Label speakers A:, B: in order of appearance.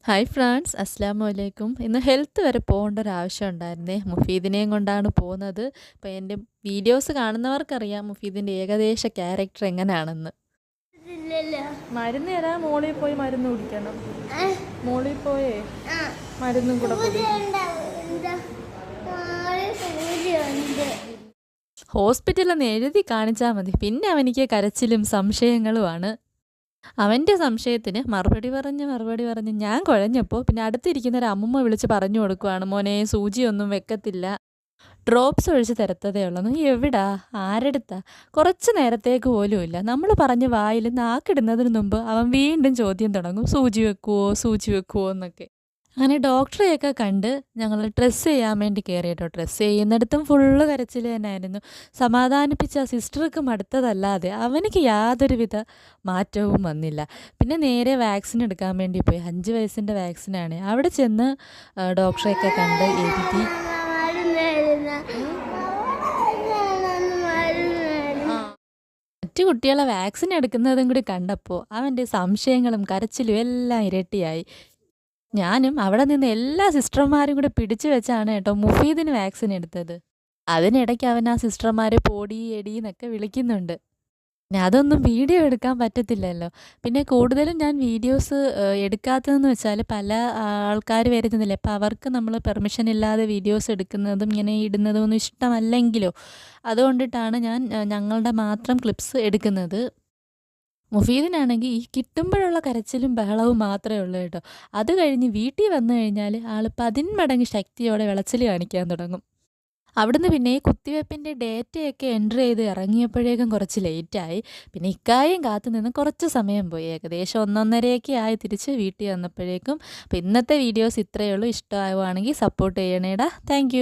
A: Hi friends, അസ്സലാമു അലൈക്കും. ഇന്ന് ഹെൽത്ത് വരെ പോകേണ്ട ഒരു ആവശ്യം ഉണ്ടായിരുന്നേ. മുഫീദിനെയും കൊണ്ടാണ് പോകുന്നത്. അപ്പോൾ എൻ്റെ വീഡിയോസ് കാണുന്നവർക്കറിയാം മുഫീദിൻ്റെ ഏകദേശ ക്യാരക്ടർ എങ്ങനെയാണെന്ന്.
B: ഇല്ലല്ലോ.
A: മരുന്ന് തരാൻ മോളിൽ പോയി മരുന്ന് കുടിക്കണം. മോളിൽ പോയേ മരുന്നും കൂടെ ഹോസ്പിറ്റലിൽ നിന്ന് എഴുതി കാണിച്ചാൽ മതി. പിന്നെ അവനിക്ക് കരച്ചിലും സംശയങ്ങളുമാണ്. അവൻ്റെ സംശയത്തിന് മറുപടി പറഞ്ഞ് ഞാൻ കുഴഞ്ഞപ്പോൾ പിന്നെ അടുത്തിരിക്കുന്ന ഒരു അമ്മുമ്മ വിളിച്ച് പറഞ്ഞു കൊടുക്കുവാണ്, മോനെ സൂചിയൊന്നും വെക്കത്തില്ല, ഡ്രോപ്സ് ഒഴിച്ച് തരത്തതേ ഉള്ളൂ. നീ എവിടാ, ആരെടുത്താ? കുറച്ച് നേരത്തേക്ക് പോലും ഇല്ല. നമ്മൾ പറഞ്ഞ് വായിൽ നാക്കിടുന്നതിന് മുമ്പ് അവൻ വീണ്ടും ചോദ്യം തുടങ്ങും, സൂചി വെക്കുവോ എന്നൊക്കെ. അങ്ങനെ ഡോക്ടറെയൊക്കെ കണ്ട് ഞങ്ങൾ ഡ്രസ്സ് ചെയ്യാൻ വേണ്ടി കയറി കേട്ടോ. ഡ്രസ്സ് ചെയ്യുന്നിടത്തും ഫുള്ള് കരച്ചിൽ തന്നെയായിരുന്നു. സമാധാനിപ്പിച്ച സിസ്റ്റർക്ക് മടുത്തതല്ലാതെ അവനിക്ക് യാതൊരുവിധ മാറ്റവും വന്നില്ല. പിന്നെ നേരെ വാക്സിൻ എടുക്കാൻ വേണ്ടി പോയി. 5 വയസ്സിൻ്റെ വാക്സിനാണ്. അവിടെ ചെന്ന് ഡോക്ടറെയൊക്കെ കണ്ട് എഴുതി. മറ്റു കുട്ടികളെ വാക്സിൻ എടുക്കുന്നതും കൂടി കണ്ടപ്പോൾ അവൻ്റെ സംശയങ്ങളും കരച്ചിലും എല്ലാം ഇരട്ടിയായി. ഞാനും അവിടെ നിന്ന് എല്ലാ സിസ്റ്റർമാരും കൂടെ പിടിച്ചു വെച്ചാണ് കേട്ടോ മുഫീദിന് വാക്സിൻ എടുത്തത്. അതിനിടയ്ക്ക് അവൻ ആ സിസ്റ്റർമാരെ പോടി എടി എന്നൊക്കെ വിളിക്കുന്നുണ്ട്. പിന്നെ അതൊന്നും വീഡിയോ എടുക്കാൻ പറ്റത്തില്ലല്ലോ. പിന്നെ കൂടുതലും ഞാൻ വീഡിയോസ് എടുക്കാത്തതെന്ന് വെച്ചാൽ പല ആൾക്കാർ വരുന്നില്ല. അപ്പോൾ അവർക്ക് നമ്മൾ പെർമിഷൻ ഇല്ലാതെ വീഡിയോസ് എടുക്കുന്നതും ഇങ്ങനെ ഇടുന്നതും ഒന്നും ഇഷ്ടമല്ലെങ്കിലോ, അതുകൊണ്ടിട്ടാണ് ഞാൻ ഞങ്ങളുടെ മാത്രം ക്ലിപ്സ് എടുക്കുന്നത്. മുഫീദിനാണെങ്കിൽ ഈ കിട്ടുമ്പോഴുള്ള കരച്ചിലും ബഹളവും മാത്രമേ ഉള്ളൂ കേട്ടോ. അത് കഴിഞ്ഞ് വീട്ടിൽ വന്നു കഴിഞ്ഞാൽ ആൾ 10 മടങ്ങ് ശക്തിയോടെ വിളച്ചിൽ കാണിക്കാൻ തുടങ്ങും. അവിടുന്ന് പിന്നെ ഈ കുത്തിവെപ്പിൻ്റെ ഡേറ്റയൊക്കെ എൻട്രി ചെയ്ത് ഇറങ്ങിയപ്പോഴേക്കും കുറച്ച് ലേറ്റായി. പിന്നെ ഇക്കായും കാത്തു നിന്ന് കുറച്ച് സമയം പോയി. ഏകദേശം 1:30 ആയി തിരിച്ച് വീട്ടിൽ വന്നപ്പോഴേക്കും. അപ്പോൾ ഇന്നത്തെ വീഡിയോസ് ഇത്രയേ ഉള്ളൂ. ഇഷ്ടമാവുകയാണെങ്കിൽ സപ്പോർട്ട് ചെയ്യണേടാ. താങ്ക്